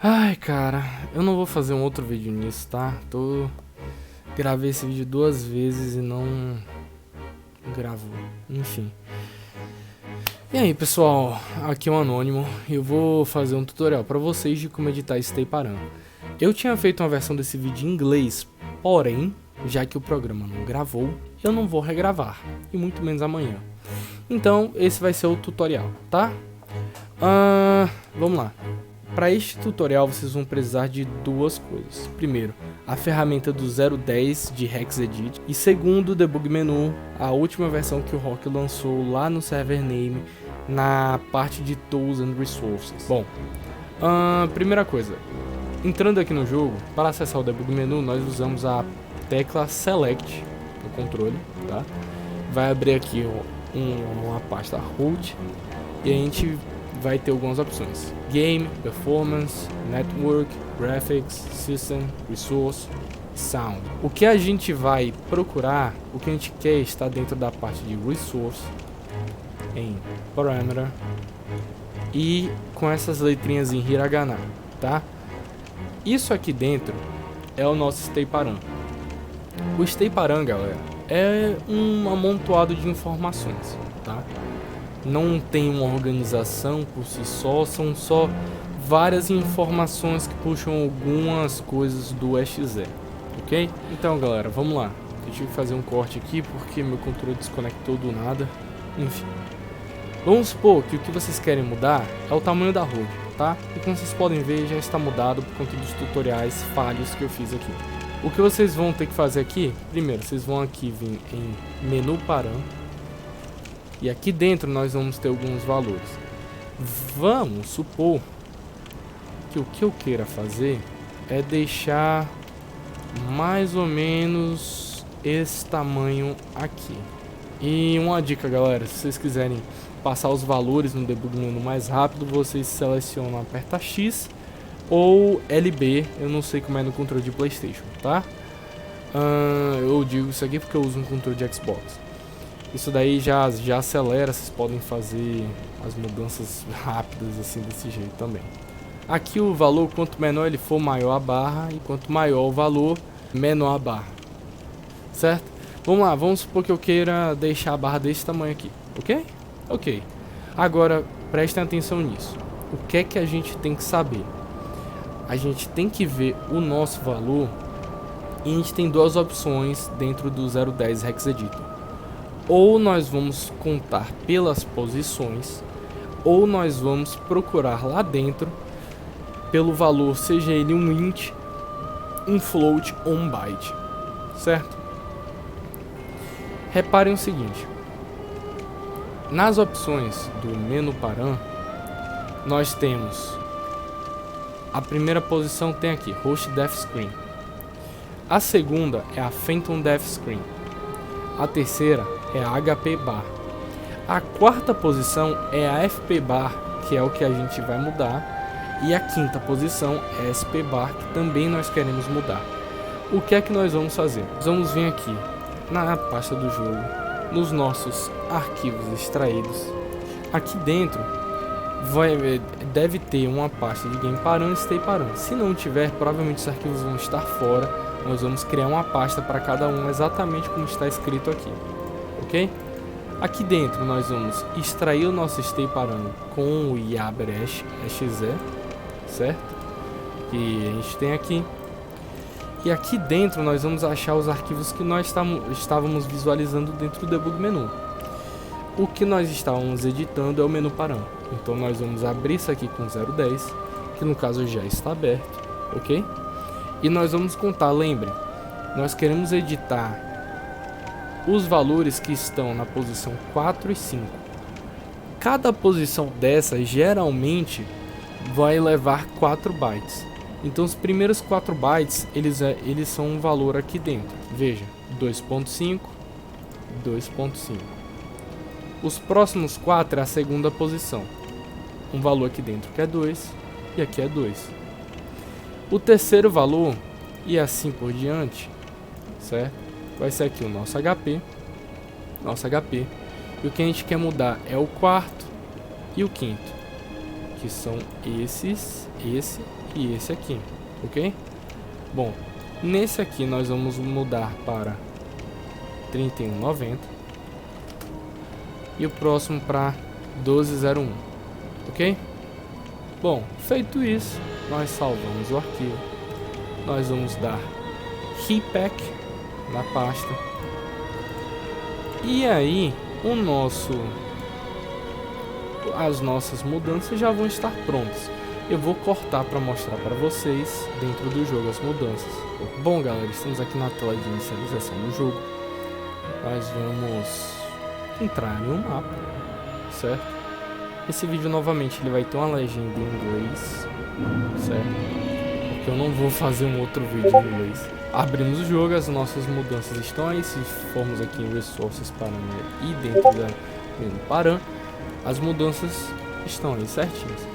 Ai, cara, eu não vou fazer um outro vídeo nisso, tá? Gravei esse vídeo 2 vezes e não gravou. Enfim. E aí, pessoal, aqui é o Anônimo e eu vou fazer um tutorial pra vocês de como editar Stay Paran. Eu tinha feito uma versão desse vídeo em inglês, porém, já que o programa não gravou, eu não vou regravar, e muito menos amanhã. Então, esse vai ser o tutorial, tá? Vamos lá. Para este tutorial vocês vão precisar de duas coisas. Primeiro, a ferramenta do 0.10 de Hexedit. E segundo, o Debug Menu, a última versão que o Rock lançou lá no server name, na parte de Tools and Resources. Bom, primeira coisa, entrando aqui no jogo, para acessar o Debug Menu, nós usamos a tecla Select no controle, tá? Vai abrir aqui uma pasta Root e a gente vai ter algumas opções: Game, Performance, Network, Graphics, System, Resource, Sound. O que a gente vai procurar, o que a gente quer está dentro da parte de Resource, em Parameter, e com essas letrinhas em Hiragana, tá? Isso aqui dentro é o nosso Stay Paran. O Stay Paran, galera, é um amontoado de informações, tá? Não tem uma organização por si só, são só várias informações que puxam algumas coisas do exe, ok? Então, galera, vamos lá. Eu tive que fazer um corte aqui porque meu controle desconectou do nada. Enfim, vamos supor que o que vocês querem mudar é o tamanho da HUD, tá? E como vocês podem ver, já está mudado por conta dos tutoriais falhos que eu fiz aqui. O que vocês vão ter que fazer aqui, primeiro, vocês vão aqui vir em Menu Paran. E aqui dentro nós vamos ter alguns valores. Vamos supor que o que eu queira fazer é deixar mais ou menos esse tamanho aqui. E uma dica, galera, se vocês quiserem passar os valores no Debug Menu mais rápido, vocês selecionam, aperta X ou LB, eu não sei como é no controle de PlayStation, tá? Eu digo isso aqui porque eu uso um controle de Xbox. Isso daí já acelera, vocês podem fazer as mudanças rápidas assim desse jeito também. Aqui o valor, quanto menor ele for, maior a barra, e quanto maior o valor, menor a barra. Certo? Vamos lá, vamos supor que eu queira deixar a barra desse tamanho aqui, ok? Ok. Agora, prestem atenção nisso. O que é que a gente tem que saber? A gente tem que ver o nosso valor e a gente tem duas opções dentro do 0.10 Hexedit. Ou nós vamos contar pelas posições, ou nós vamos procurar lá dentro pelo valor, seja ele um int, um float ou um byte, certo? Reparem o seguinte: nas opções do menu Paran, nós temos a primeira posição, tem aqui Host Def Screen. A segunda é a Phantom Def Screen. A terceira é a HP Bar. A quarta posição é a FP Bar, que é o que a gente vai mudar. E a quinta posição é a SP Bar, que também nós queremos mudar. O que é que nós vamos fazer? Nós vamos vir aqui na pasta do jogo, nos nossos arquivos extraídos. Aqui dentro deve ter uma pasta de Game Paran e Stay Paran. Se não tiver, provavelmente os arquivos vão estar fora. Nós vamos criar uma pasta para cada um, exatamente como está escrito aqui, ok? Aqui dentro nós vamos extrair o nosso Stay Paran com o Yaber exe, certo? Que a gente tem aqui. E aqui dentro nós vamos achar os arquivos que nós estávamos visualizando dentro do Debug Menu. O que nós estávamos editando é o menu Paran. Então nós vamos abrir isso aqui com 0.10, que no caso já está aberto, ok? E nós vamos contar, lembrem, nós queremos editar os valores que estão na posição 4 e 5. Cada posição dessa geralmente vai levar 4 bytes. Então os primeiros 4 bytes, eles são um valor aqui dentro. Veja, 2.5, 2.5. Os próximos 4 é a segunda posição. Um valor aqui dentro que é 2 e aqui é 2. O terceiro valor, e assim por diante, certo? Vai ser aqui o nosso HP. E o que a gente quer mudar é o quarto e o quinto, que são esses, esse e esse aqui, ok? Bom, nesse aqui nós vamos mudar para 31,90 e o próximo para 12,01, ok? Bom, feito isso, nós salvamos o arquivo, nós vamos dar repack na pasta e aí as nossas mudanças já vão estar prontas. Eu vou cortar para mostrar para vocês dentro do jogo as mudanças. Bom, galera, estamos aqui na tela de inicialização do jogo. Nós vamos entrar em um mapa, certo? Esse vídeo novamente ele vai ter uma legenda em inglês, certo? Porque eu não vou fazer um outro vídeo em inglês. Abrimos o jogo, as nossas mudanças estão aí. Se formos aqui em Resources Param e dentro da menu Param, as mudanças estão aí certinhas,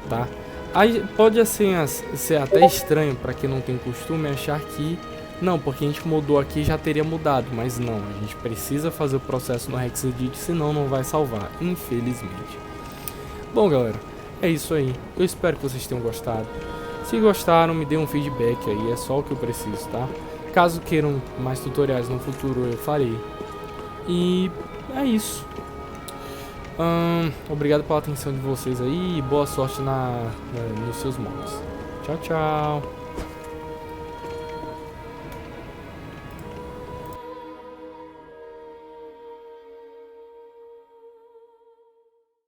tá? Aí pode assim, ser até estranho para quem não tem costume achar que não, porque a gente mudou aqui já teria mudado, mas não, a gente precisa fazer o processo no Hexedit, senão não vai salvar, infelizmente. Bom, galera, é isso aí. Eu espero que vocês tenham gostado. Se gostaram, me dê um feedback aí, é só o que eu preciso, tá? Caso queiram mais tutoriais no futuro, eu farei. E é isso. Obrigado pela atenção de vocês aí e boa sorte nos seus mods. Tchau, tchau.